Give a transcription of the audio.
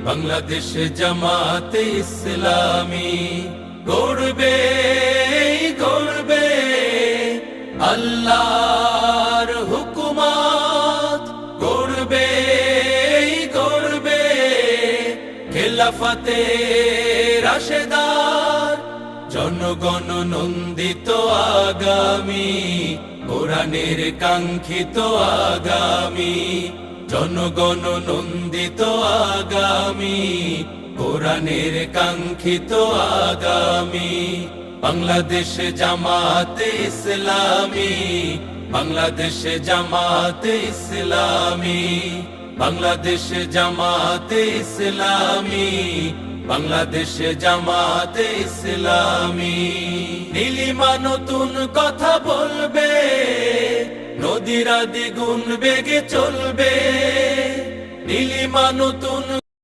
বাংলাদেশ জামাতে ইসলামী গড়বে গড়বে আল্লাহর হুকুমত, গড়বে গড়বে খেলাফতে রাশেদার, জনগণ নন্দিত আগামী, কোরআনের কাঙ্ক্ষিত আগামী, জনগণ নন্দিত আগামী, কোরআনের কাঙ্ক্ষিত আগামী। বাংলাদেশ জামাতে ইসলামী, বাংলাদেশ জামাতে ইসলামী, বাংলাদেশ জামাতে ইসলামী, বাংলাদেশ জামাতে ইসলামী। নীলিমা নতুন কথা বলবে, নদীরা দ্বিগুণ বেগে চলবে, নীলিমা নতুন